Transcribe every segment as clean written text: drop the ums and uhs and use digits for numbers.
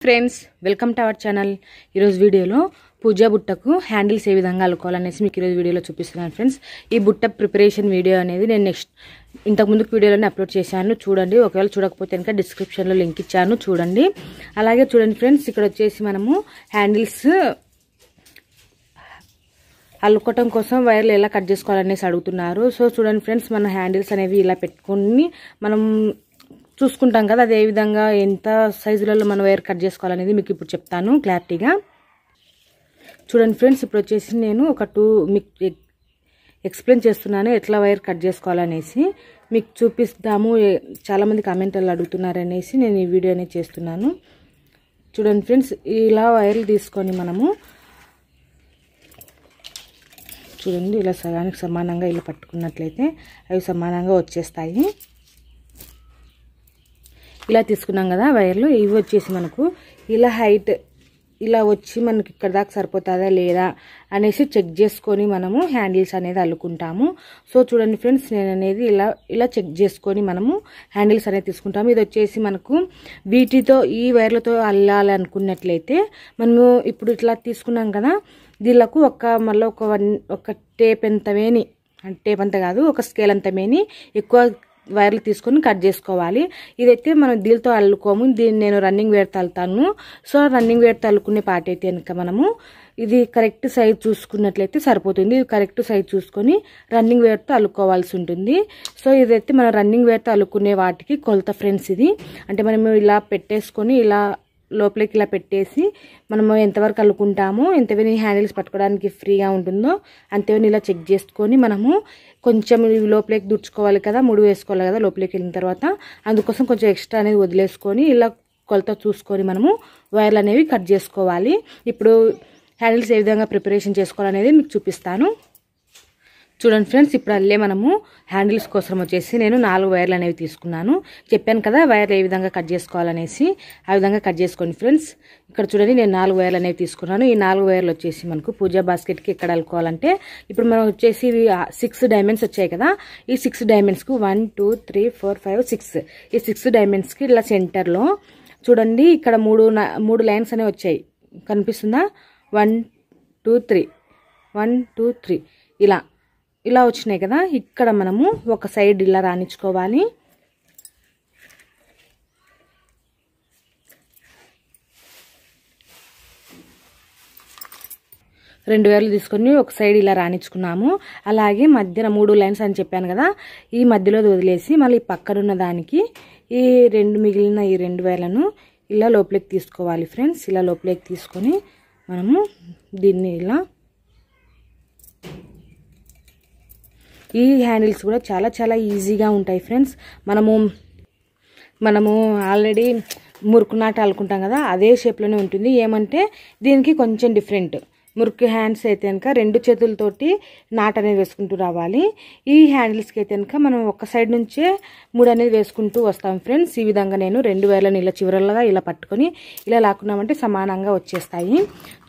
Friends welcome to our channel. ఈరోజు వీడియోలో పూజా బుట్టకు handles ఏ విధంగా అల్లుకోవాలనేసి మీకు ఈరోజు వీడియోలో చూపిస్తున్నాను ఫ్రెండ్స్. ఈ బుట్ట ప్రిపరేషన్ వీడియో అనేది నేను ఇంతకుముందుకు వీడియోలోనే అప్లోడ్ చేశాను, చూడండి. ఒకవేళ చూడకపోతే కనుక డిస్క్రిప్షన్లో లింక్ ఇచ్చాను, చూడండి. అలాగే చూడండి ఫ్రెండ్స్, ఇక్కడ వచ్చేసి మనము హ్యాండిల్స్ అల్లుకోవటం కోసం వైర్లు ఎలా కట్ చేసుకోవాలనేసి అడుగుతున్నారు. సో చూడండి ఫ్రెండ్స్, మన హ్యాండిల్స్ అనేవి ఇలా పెట్టుకొని మనం చూసుకుంటాం కదా, అదే విధంగా ఎంత సైజులలో మనం వైర్ కట్ చేసుకోవాలనేది మీకు ఇప్పుడు చెప్తాను క్లారిటీగా. చూడండి ఫ్రెండ్స్, ఇప్పుడు వచ్చేసి నేను మీకు ఎక్స్ప్లెయిన్ చేస్తున్నాను ఎట్లా వైర్ కట్ చేసుకోవాలనేసి మీకు చూపిస్తాము. చాలామంది కామెంట్లు అడుగుతున్నారనేసి నేను ఈ వీడియో అనేది చేస్తున్నాను. చూడండి ఫ్రెండ్స్, ఇలా వైర్లు తీసుకొని మనము చూడండి ఇలా సగానికి సమానంగా ఇలా పట్టుకున్నట్లయితే అవి సమానంగా వచ్చేస్తాయి. ఇలా తీసుకున్నాం కదా వైర్లు, ఇవి వచ్చేసి మనకు ఇలా హైట్ ఇలా వచ్చి మనకి ఇక్కడ దాకా సరిపోతుందా లేదా అనేసి చెక్ చేసుకొని మనము హ్యాండిల్స్ అనేది అల్లుకుంటాము. సో చూడండి ఫ్రెండ్స్, నేను అనేది ఇలా చెక్ చేసుకొని మనము హ్యాండిల్స్ అనేది తీసుకుంటాము. ఇది వచ్చేసి మనకు వీటితో ఈ వైర్లతో అల్లాలనుకున్నట్లయితే మనము ఇప్పుడు ఇట్లా తీసుకున్నాం కదా, దీళ్ళకు మళ్ళీ ఒక టేప్ ఎంత వేని, టేప్ అంత కాదు, ఒక స్కేల్ అంత వేని ఎక్కువ వైర్లు తీసుకొని కట్ చేసుకోవాలి. ఇదైతే మనం దీనితో అల్లుకోము, దీన్ని నేను రన్నింగ్ వేర్తో అల్లుతాను. సో రన్నింగ్ వేర్తో అల్లుకునే పార్ట్ అయితే కనుక మనము ఇది కరెక్ట్ సైజ్ చూసుకున్నట్లయితే సరిపోతుంది. ఇది కరెక్ట్ సైజ్ చూసుకొని రన్నింగ్ వేర్తో అల్లుకోవాల్సి ఉంటుంది. సో ఇదైతే మనం రన్నింగ్ వేర్తో అల్లుకునే వాటికి కొలత ఫ్రెండ్స్. ఇది అంటే మనము ఇలా పెట్టేసుకొని ఇలా లోపలికి ఇలా పెట్టేసి మనము ఎంతవరకు అల్లుకుంటామో, ఎంతవరకు హ్యాండిల్స్ పట్టుకోవడానికి ఫ్రీగా ఉంటుందో అంతవరకు ఇలా చెక్ చేసుకొని మనము కొంచెం లోపలికి దుడుచుకోవాలి కదా, ముడి వేసుకోవాలి కదా లోపలికి వెళ్ళిన తర్వాత, అందుకోసం కొంచెం ఎక్స్ట్రా అనేది వదిలేసుకొని ఇలా కొలత చూసుకొని మనము వైర్లు అనేవి కట్ చేసుకోవాలి. ఇప్పుడు హ్యాండిల్స్ ఏ విధంగా ప్రిపరేషన్ చేసుకోవాలనేది మీకు చూపిస్తాను. చూడండి ఫ్రెండ్స్, ఇప్పుడు అల్లే మనము హ్యాండిల్స్ కోసం వచ్చేసి నేను 4 వైర్లు అనేవి తీసుకున్నాను. చెప్పాను కదా వైర్లు ఏ విధంగా కట్ చేసుకోవాలనేసి, ఆ విధంగా కట్ చేసుకోండి ఫ్రెండ్స్. ఇక్కడ చూడండి, నేను 4 వైర్లు అనేవి తీసుకున్నాను. ఈ 4 వైర్లు వచ్చేసి మనకు పూజా బాస్కెట్కి ఎక్కడ అల్లుకోవాలంటే, ఇప్పుడు మనం వచ్చేసి 6 డైమండ్స్ వచ్చాయి కదా, ఈ 6 డైమండ్స్కు 1 2 3 4 5 6 ఈ 6 డైమండ్స్కి ఇలా సెంటర్లో చూడండి ఇక్కడ మూడు లైన్స్ అనేవి వచ్చాయి, కనిపిస్తుందా? 1 2 3 1 2 3 ఇలా వచ్చినాయి కదా. ఇక్కడ మనము ఒక సైడ్ ఇలా రాణించుకోవాలి. రెండు వైర్లు తీసుకొని ఒక సైడ్ ఇలా రాణించుకున్నాము. అలాగే మధ్యన 3 లైన్స్ అని చెప్పాను కదా, ఈ మధ్యలో వదిలేసి మళ్ళీ పక్కనున్న దానికి మిగిలిన ఈ 2 వైర్లను ఇలా లోపలికి తీసుకోవాలి ఫ్రెండ్స్. ఇలా లోపలికి తీసుకొని మనము దీన్ని ఇలా, ఈ హ్యాండిల్స్ కూడా చాలా చాలా ఈజీగా ఉంటాయి ఫ్రెండ్స్. మనము ఆల్రెడీ మురుకు నాట అల్లుకుంటాం కదా, అదే షేప్లోనే ఉంటుంది. ఏమంటే దీనికి కొంచెం డిఫరెంట్. మురుకు హ్యాండ్స్ అయితే కనుక 2 చేతులతోటి నాట్ అనేది వేసుకుంటూ రావాలి. ఈ హ్యాండిల్స్కి అయితే కనుక మనం ఒక సైడ్ నుంచే 3 అనేది వేసుకుంటూ వస్తాం ఫ్రెండ్స్. ఈ విధంగా నేను 2 వైర్లను ఇలా చివరలుగా ఇలా పట్టుకొని ఇలా లాక్కున్నామంటే సమానంగా వచ్చేస్తాయి.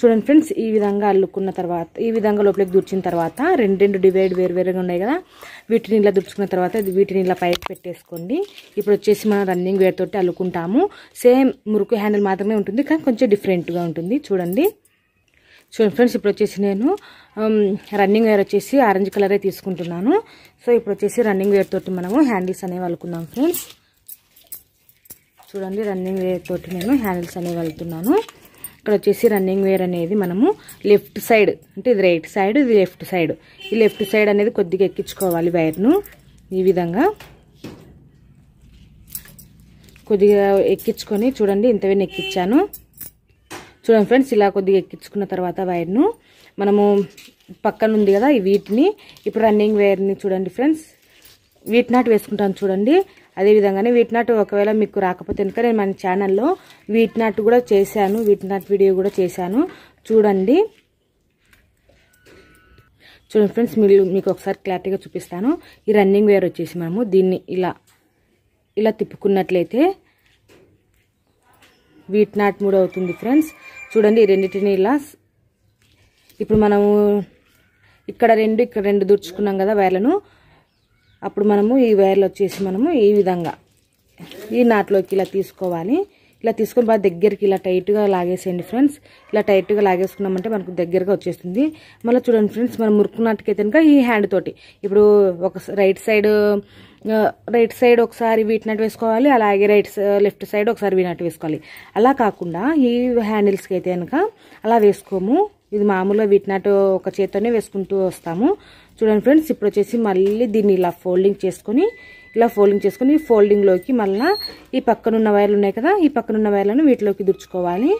చూడండి ఫ్రెండ్స్, ఈ విధంగా అల్లుకున్న తర్వాత, ఈ విధంగా లోపలికి దుర్చిన తర్వాత 2 డివైడ్ వేరువేరుగా ఉన్నాయి కదా, వీటిని ఇలా దుడుచుకున్న తర్వాత వీటిని ఇలా పైకి పెట్టేసుకోండి. ఇప్పుడు వచ్చేసి మనం రన్నింగ్ వేర్ తోటి అల్లుకుంటాము. సేమ్ మురుకు హ్యాండిల్ మాత్రమే ఉంటుంది, కానీ కొంచెం డిఫరెంట్గా ఉంటుంది. చూడండి ఫ్రెండ్స్, ఇప్పుడు వచ్చేసి నేను రన్నింగ్ వేర్ వచ్చేసి ఆరెంజ్ కలరే తీసుకుంటున్నాను. సో ఇప్పుడు వచ్చేసి రన్నింగ్ వేర్ తోటి మనము హ్యాండిల్స్ అనేవి అల్లుకుందాం ఫ్రెండ్స్. చూడండి, రన్నింగ్ వేర్ తోటి నేను హ్యాండిల్స్ అనేవి అల్లుతున్నాను. ఇక్కడ వచ్చేసి రన్నింగ్ వేర్ అనేది మనము లెఫ్ట్ సైడ్, అంటే ఇది రైట్ సైడ్, ఇది లెఫ్ట్ సైడ్, ఈ లెఫ్ట్ సైడ్ అనేది కొద్దిగా ఎక్కించుకోవాలి వైర్ను. ఈ విధంగా కొద్దిగా ఎక్కించుకొని చూడండి, ఇంతవన్నీ ఎక్కించాను. చూడండి ఫ్రెండ్స్, ఇలా కొద్దిగా ఎక్కించుకున్న తర్వాత వైర్ను మనము పక్కన ఉంది కదా, వీటిని ఇప్పుడు రన్నింగ్ వైర్ని చూడండి ఫ్రెండ్స్, వీట్ నాట్ వేసుకుంటాను చూడండి. అదేవిధంగానే వీట్ నాట్ ఒకవేళ మీకు రాకపోతే కనుక నేను మన ఛానల్లో వీట్ నాట్ కూడా చేశాను, వీట్ నాట్ వీడియో కూడా చేశాను, చూడండి ఫ్రెండ్స్. మీకు ఒకసారి క్లారిటీగా చూపిస్తాను. ఈ రన్నింగ్ వైర్ వచ్చేసి మనము దీన్ని ఇలా తిప్పుకున్నట్లయితే వీట్ నాట్ 3 అవుతుంది ఫ్రెండ్స్. చూడండి, ఈ రెండింటిని ఇలా ఇప్పుడు మనము ఇక్కడ 2 దుడుచుకున్నాం కదా వైర్లను, అప్పుడు మనము ఈ వైర్లు వచ్చేసి మనము ఈ విధంగా ఈ నాట్లోకి ఇలా తీసుకోవాలి. ఇలా తీసుకొని బాగా దగ్గరికి ఇలా టైట్గా లాగేసేయండి ఫ్రెండ్స్. ఇలా టైట్గా లాగేసుకున్నామంటే మనకు దగ్గరగా వచ్చేస్తుంది. మళ్ళీ చూడండి ఫ్రెండ్స్, మనం మురుకున్నట్టుకైతే కనుక ఈ హ్యాండ్ తోటి ఇప్పుడు ఒక రైట్ సైడ్ ఒకసారి వీటినట్టు వేసుకోవాలి, అలాగే లెఫ్ట్ సైడ్ ఒకసారి వీటినట్టు వేసుకోవాలి. అలా కాకుండా ఈ హ్యాండిల్స్కి అయితే కనుక అలా వేసుకోము. ఇది మామూలుగా వీటినట్టు ఒక చేత్తోనే వేసుకుంటూ వస్తాము. చూడండి ఫ్రెండ్స్, ఇప్పుడు వచ్చేసి మళ్ళీ దీన్ని ఇలా ఫోల్డింగ్ చేసుకొని ఫోల్డింగ్లోకి మళ్ళీ ఈ పక్కనున్న వైర్లు ఉన్నాయి కదా, ఈ పక్కనున్న వైర్లను వీటిలోకి దుర్చుకోవాలి.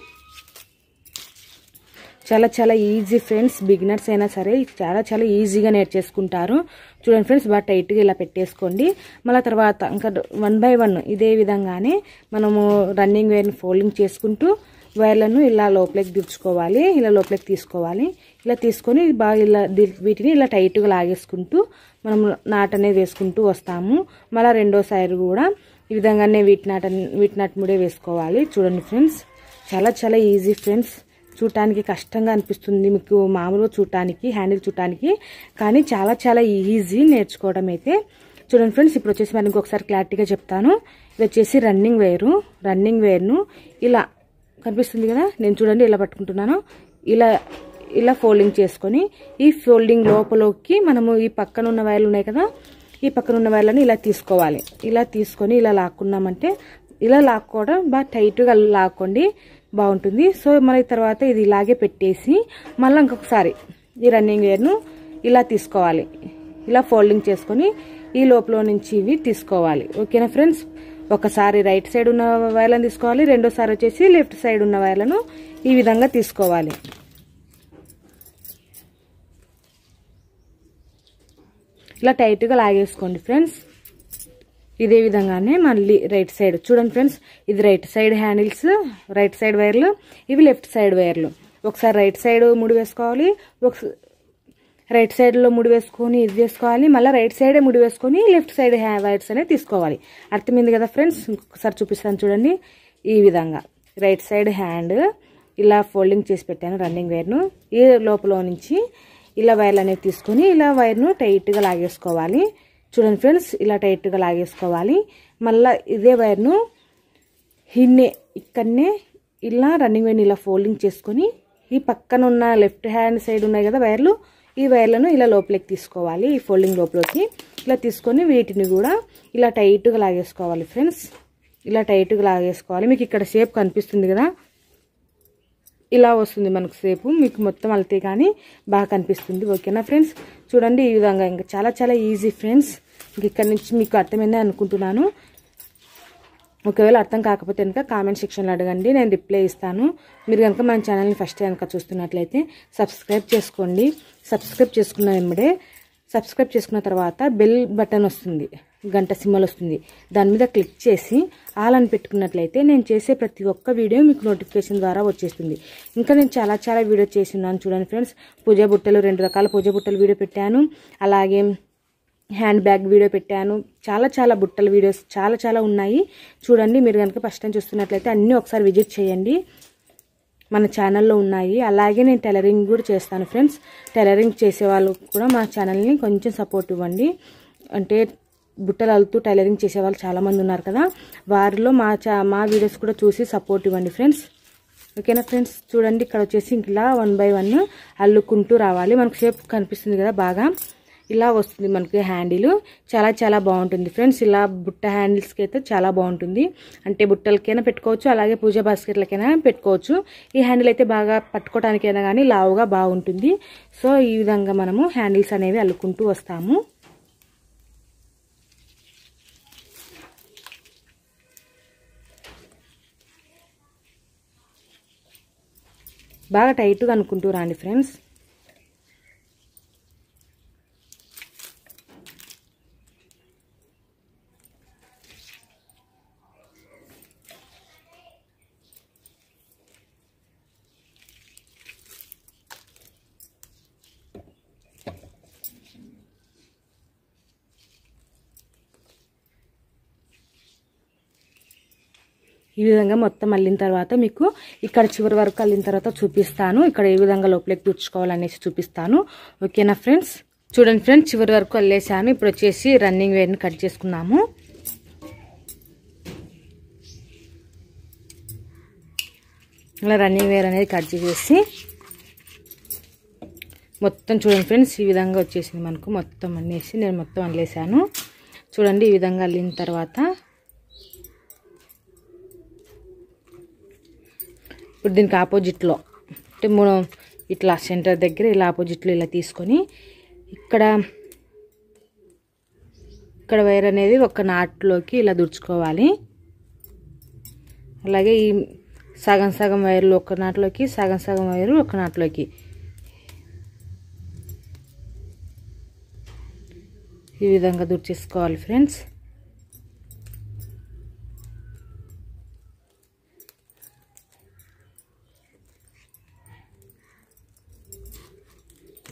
చాలా చాలా ఈజీ ఫ్రెండ్స్, బిగినర్స్ అయినా సరే చాలా చాలా ఈజీగా నేర్చేసుకుంటారు. చూడండి ఫ్రెండ్స్, బాగా టైట్గా ఇలా పెట్టేసుకోండి. మళ్ళీ తర్వాత ఇంకా 1 by 1 ఇదే విధంగానే మనము రన్నింగ్ వైర్ని ఫోల్డింగ్ చేసుకుంటూ వైర్లను ఇలా లోపలికి దుర్చుకోవాలి, ఇలా లోపలికి తీసుకోవాలి. ఇలా తీసుకొని బాగా ఇలా వీటిని ఇలా టైట్గా లాగేసుకుంటూ మనం నాట్ అనేది వేసుకుంటూ వస్తాము. మళ్ళీ రెండో సైడ్ కూడా ఈ విధంగానే వీటినట్ ముడే వేసుకోవాలి. చూడండి ఫ్రెండ్స్, చాలా చాలా ఈజీ ఫ్రెండ్స్. చూడటానికి కష్టంగా అనిపిస్తుంది మీకు మామూలుగా చూడటానికి, హ్యాండిల్ చూడటానికి, కానీ చాలా చాలా ఈజీ నేర్చుకోవడం అయితే. చూడండి ఫ్రెండ్స్, ఇప్పుడు వచ్చేసి మరి ఇంకొకసారి క్లారిటీగా చెప్తాను. ఇది వచ్చేసి రన్నింగ్ వైర్ను ఇలా కనిపిస్తుంది కదా, నేను చూడండి ఇలా పట్టుకుంటున్నాను. ఇలా ఫోల్డింగ్ చేసుకొని ఈ ఫోల్డింగ్ లోపలికి మనము ఈ పక్కన ఉన్న వైర్లు ఉన్నాయి కదా, ఈ పక్కన ఉన్న వైర్లను ఇలా తీసుకోవాలి. ఇలా తీసుకొని ఇలా లాక్కున్నామంటే, ఇలా లాక్కోవడం బాగా టైట్గా లాక్కోండి, బాగుంటుంది. సో మళ్ళీ తర్వాత ఇది ఇలాగే పెట్టేసి మళ్ళీ ఇంకొకసారి ఈ రన్నింగ్ వైర్ను ఇలా తీసుకోవాలి. ఇలా ఫోల్డింగ్ చేసుకొని ఈ లోపల నుంచి ఇవి తీసుకోవాలి. ఓకేనా ఫ్రెండ్స్, ఒకసారి రైట్ సైడ్ ఉన్న వైర్లను తీసుకోవాలి, రెండోసారి వచ్చేసి లెఫ్ట్ సైడ్ ఉన్న వైర్లను ఈ విధంగా తీసుకోవాలి. ఇలా టైట్గా లాగేసుకోండి ఫ్రెండ్స్. ఇదే విధంగానే మళ్ళీ రైట్ సైడ్ చూడండి ఫ్రెండ్స్, ఇది right side handles, right side వైర్లు, ఇవి లెఫ్ట్ సైడ్ వైర్లు. ఒకసారి రైట్ సైడ్ ముడి వేసుకోవాలి, రైట్ సైడ్లో ముడి వేసుకొని ఇది వేసుకోవాలి, మళ్ళీ రైట్ సైడే ముడి వేసుకొని లెఫ్ట్ సైడ్ వైర్స్ అనేది తీసుకోవాలి. అర్థమైంది కదా ఫ్రెండ్స్, ఇంకొకసారి చూపిస్తాను చూడండి. ఈ విధంగా రైట్ సైడ్ హ్యాండ్ ఇలా ఫోల్డింగ్ చేసి పెట్టాను రన్నింగ్ వైర్ను. ఈ లోపల నుంచి ఇలా వైర్లు అనేవి తీసుకొని ఇలా వైర్ను టైట్గా లాగేసుకోవాలి. చూడండి ఫ్రెండ్స్, ఇలా టైట్గా లాగేసుకోవాలి. మళ్ళీ ఇదే వైర్ను ఇక్కడనే ఇలా రన్నింగ్ వైర్ని ఇలా ఫోల్డింగ్ చేసుకొని ఈ పక్కన ఉన్న లెఫ్ట్ హ్యాండ్ సైడ్ ఉన్నాయి కదా వైర్లు, ఈ వైర్లను ఇలా లోపలికి తీసుకోవాలి. ఈ ఫోల్డింగ్ లోపలికి ఇలా తీసుకొని వీటిని కూడా ఇలా టైట్గా లాగేసుకోవాలి ఫ్రెండ్స్. ఇలా టైట్గా లాగేసుకోవాలి. మీకు ఇక్కడ షేప్ కనిపిస్తుంది కదా, ఇలా వస్తుంది మనకు షేపు, మీకు మొత్తం అలితే కానీ బాగా కనిపిస్తుంది. ఓకేనా ఫ్రెండ్స్, చూడండి ఈ విధంగా. ఇంకా చాలా చాలా ఈజీ ఫ్రెండ్స్. ఇక్కడ నుంచి మీకు అర్థమైందని అనుకుంటున్నాను. ఒకవేళ అర్థం కాకపోతే కనుక కామెంట్ సెక్షన్లో అడగండి, నేను రిప్లై ఇస్తాను. మీరు కనుక మన ఛానల్ని ఫస్ట్ కనుక చూస్తున్నట్లయితే సబ్స్క్రైబ్ చేసుకోండి. సబ్స్క్రైబ్ చేసుకున్న తర్వాత బెల్ బటన్ వస్తుంది, గంట సింబల్ వస్తుంది, దాని మీద క్లిక్ చేసి ఆల్ అని పెట్టుకున్నట్లయితే నేను చేసే ప్రతి ఒక్క వీడియో మీకు నోటిఫికేషన్ ద్వారా వచ్చేస్తుంది. ఇంకా నేను చాలా చాలా వీడియో చేసి ఉన్నాను చూడండి ఫ్రెండ్స్. పూజ బుట్టలు, 2 రకాల పూజ బుట్టలు వీడియో పెట్టాను, అలాగే హ్యాండ్ బ్యాగ్ వీడియో పెట్టాను. చాలా చాలా బుట్టల వీడియోస్ చాలా చాలా ఉన్నాయి చూడండి. మీరు కనుక ఫస్ట్ టైం చూస్తున్నట్లయితే అన్నీ ఒకసారి విజిట్ చేయండి, మన ఛానల్లో ఉన్నాయి. అలాగే నేను టైలరింగ్ కూడా చేస్తాను ఫ్రెండ్స్. టైలరింగ్ చేసే వాళ్ళు కూడా మా ఛానల్ని కొంచెం సపోర్ట్ ఇవ్వండి. అంటే బుట్టలు అల్లుతూ టైలరింగ్ చేసేవాళ్ళు చాలామంది ఉన్నారు కదా, వారిలో మా వీడియోస్ కూడా చూసి సపోర్ట్ ఇవ్వండి ఫ్రెండ్స్. ఓకేనా ఫ్రెండ్స్, చూడండి ఇక్కడ వచ్చేసి ఇలా 1 by 1 అల్లుకుంటూ రావాలి. మనకు షేప్ కనిపిస్తుంది కదా, బాగా ఇలా వస్తుంది మనకి హ్యాండిల్. చాలా చాలా బాగుంటుంది ఫ్రెండ్స్. ఇలా బుట్ట హ్యాండిల్స్కి అయితే చాలా బాగుంటుంది. అంటే బుట్టలకైనా పెట్టుకోవచ్చు, అలాగే పూజా బాస్కెట్లకైనా పెట్టుకోవచ్చు. ఈ హ్యాండిల్ అయితే బాగా పట్టుకోవడానికైనా కానీ లావుగా బాగుంటుంది. సో ఈ విధంగా మనము హ్యాండిల్స్ అనేవి అల్లుకుంటూ వస్తాము. బాగా టైట్గా అనుకుంటూ రండి ఫ్రెండ్స్. ఈ విధంగా మొత్తం అల్లిన తర్వాత మీకు ఇక్కడ చివరి వరకు అల్లిన తర్వాత చూపిస్తాను. ఇక్కడ ఏ విధంగా లోపలికి తుడుచుకోవాలనేసి చూపిస్తాను. ఓకేనా ఫ్రెండ్స్, చూడండి ఫ్రెండ్స్, చివరి వరకు అల్లేసాను. ఇప్పుడు వచ్చేసి రన్నింగ్ వైర్ని కట్ చేసుకున్నాము. ఇలా రన్నింగ్ వైర్ అనేది కట్ చేసేసి మొత్తం చూడండి ఫ్రెండ్స్, ఈ విధంగా వచ్చేసింది మనకు. మొత్తం అన్నేసి నేను మొత్తం అల్లేసాను చూడండి. ఈ విధంగా అల్లిన తర్వాత ఇప్పుడు దీనికి ఆపోజిట్లో అంటే మనం ఇట్లా సెంటర్ దగ్గర ఇలా ఆపోజిట్లో ఇలా తీసుకొని ఇక్కడ వైర్ అనేది ఒక నాట్లోకి ఇలా దుడుచుకోవాలి. అలాగే ఈ సగం వైర్లు ఒక నాట్లోకి, సగం వైరు ఒక నాట్లోకి ఈ విధంగా దుడిచేసుకోవాలి ఫ్రెండ్స్.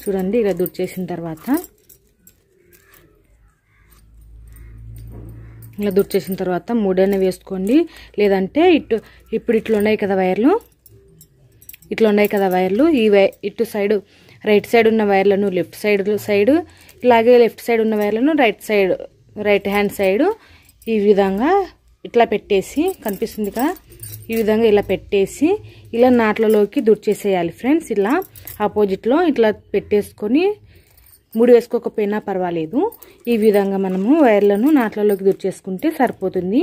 చూడండి ఇలా దుడిచేసిన తర్వాత ఇలా దుడిచేసిన తర్వాత 3 వేసుకోండి. లేదంటే ఇప్పుడు ఇట్లా ఉన్నాయి కదా వైర్లు, ఇటు సైడ్ రైట్ సైడ్ ఉన్న వైర్లను లెఫ్ట్ సైడ్ ఇలాగే లెఫ్ట్ సైడ్ ఉన్న వైర్లను రైట్ హ్యాండ్ సైడ్ ఈ విధంగా ఇట్లా పెట్టేసి కనిపిస్తుంది కదా, ఈ విధంగా ఇలా పెట్టేసి ఇలా నాట్లలోకి దుడిచేసేయాలి ఫ్రెండ్స్. ఇలా ఆపోజిట్లో ఇట్లా పెట్టేసుకొని 3 వేసుకోకపోయినా పర్వాలేదు. ఈ విధంగా మనము వైర్లను నాట్లలోకి దుడిచేసుకుంటే సరిపోతుంది.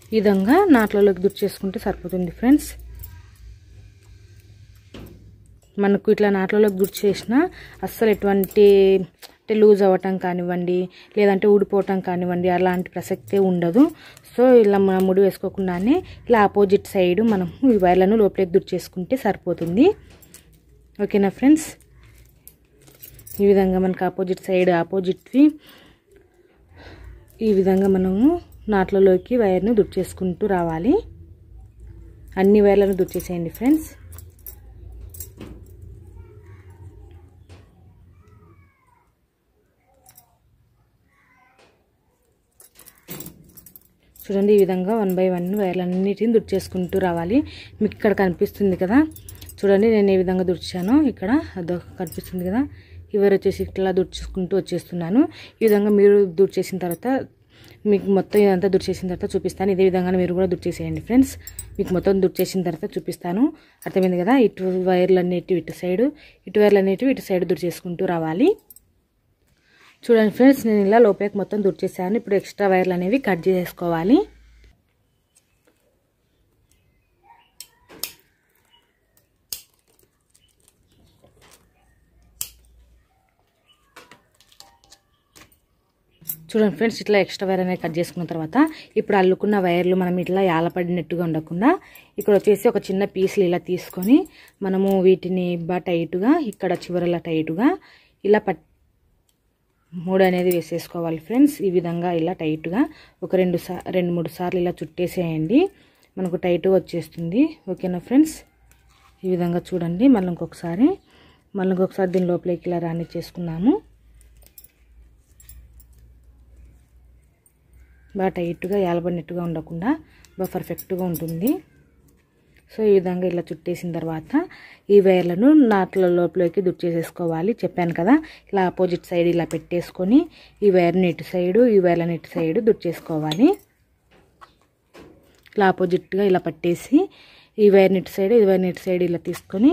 ఈ విధంగా నాట్లలోకి దుడిచేసుకుంటే సరిపోతుంది ఫ్రెండ్స్. మనకు ఇట్లా నాట్లలోకి దుడిచేసిన అస్సలు ఎటువంటి అంటే లూజ్ అవ్వటం కానివ్వండి, లేదంటే ఊడిపోవటం కానివ్వండి, అలాంటి ప్రసక్తే ఉండదు. సో ఇలా మనం 3 వేసుకోకుండానే ఇలా ఆపోజిట్ సైడ్ మనం ఈ వైర్లను లోపలికి దుడిచేసుకుంటే సరిపోతుంది. ఓకేనా ఫ్రెండ్స్. ఈ విధంగా మనకు ఆపోజిట్వి ఈ విధంగా మనము నాట్లలోకి వైర్ను దుడిచేసుకుంటూ రావాలి. అన్ని వైర్లను దుడిచేసేయండి ఫ్రెండ్స్. చూడండి ఈ విధంగా 1 బై 1 వైర్లన్నిటిని దుడిచేసుకుంటూ రావాలి. మీకు ఇక్కడ కనిపిస్తుంది కదా, చూడండి నేను ఏ విధంగా దుడిచానో ఇక్కడ అదో కనిపిస్తుంది కదా. ఈ వైర్ వచ్చేసి ఇట్లా దుడిచేసుకుంటూ వచ్చేస్తున్నాను. ఈ విధంగా మీరు దుడిచేసిన తర్వాత మీకు మొత్తం ఇదంతా దుడిచేసిన తర్వాత చూపిస్తాను. ఇదే విధంగా మీరు కూడా దుడిచేసేయండి ఫ్రెండ్స్. మీకు మొత్తం దుడిచేసిన తర్వాత చూపిస్తాను. అర్థమైంది కదా. ఇటు వైర్లన్నిటివి ఇటు సైడు, ఇటు వైర్లన్నిటివి ఇటు సైడ్ దుడిచేసుకుంటూ రావాలి. చూడండి ఫ్రెండ్స్, నేను ఇలా లోపలికి మొత్తం దుడిచేసాను. ఇప్పుడు ఎక్స్ట్రా వైర్లు అనేవి కట్ చేసుకోవాలి. చూడండి ఫ్రెండ్స్, ఇట్లా ఎక్స్ట్రా వైర్ అనేది కట్ చేసుకున్న తర్వాత ఇప్పుడు అల్లుకున్న వైర్లు మనం ఇట్లా యాలపడినట్టుగా ఉండకుండా ఇక్కడ వచ్చేసి ఒక చిన్న పీసులు ఇలా తీసుకొని మనము వీటిని టైట్గా ఇక్కడ చివరలా టైట్గా ఇలా 3 అనేది వేసేసుకోవాలి ఫ్రెండ్స్. ఈ విధంగా ఇలా టైట్గా ఒక 2-3 సార్లు ఇలా చుట్టేసేయండి. మనకు టైట్గా వచ్చేస్తుంది. ఓకేనా ఫ్రెండ్స్. ఈ విధంగా చూడండి. మళ్ళీ ఇంకొకసారి దీని లోపలికి ఇలా రానిచ్చేసుకున్నాము. బాగా టైట్గా యాలబడినట్టుగా ఉండకుండా బాగా పర్ఫెక్ట్గా ఉంటుంది. సో ఈ విధంగా ఇలా చుట్టేసిన తర్వాత ఈ వైర్లను నాట్ల లోపలికి దుడిచేసేసుకోవాలి. చెప్పాను కదా, ఇలా ఆపోజిట్ సైడ్ ఇలా పెట్టేసుకొని ఈ వైర్ని ఇటు సైడు, ఈ వైర్లను ఇటు సైడు దుడిచేసుకోవాలి. ఇలా ఆపోజిట్గా ఇలా పట్టేసి ఈ వైర్ని ఇటు సైడ్, ఈ వైర్ని ఇటు సైడ్ ఇలా తీసుకొని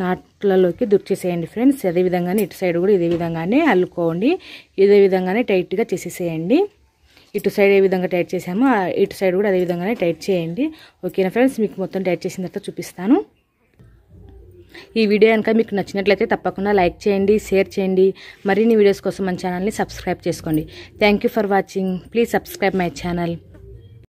నాట్లలోకి దుడిచేసేయండి ఫ్రెండ్స్. అదే విధంగానే ఇటు సైడ్ కూడా ఇదే విధంగానే అల్లుకోండి. ఇదే విధంగానే టైట్గా చేసేసేయండి. ఇటు సైడ్ ఏ విధంగా టైట్ చేసామో ఇటు సైడ్ కూడా అదే విధంగానే టైట్ చేయండి. ఓకేనా ఫ్రెండ్స్. మీకు మొత్తం టైట్ చేసిన తర్వాత చూపిస్తాను. ఈ వీడియో కనుక మీకు నచ్చినట్లయితే తప్పకుండా లైక్ చేయండి, షేర్ చేయండి. మరిన్ని వీడియోస్ కోసం మన ఛానల్ని సబ్స్క్రైబ్ చేసుకోండి. Thank you for watching. Please subscribe my channel.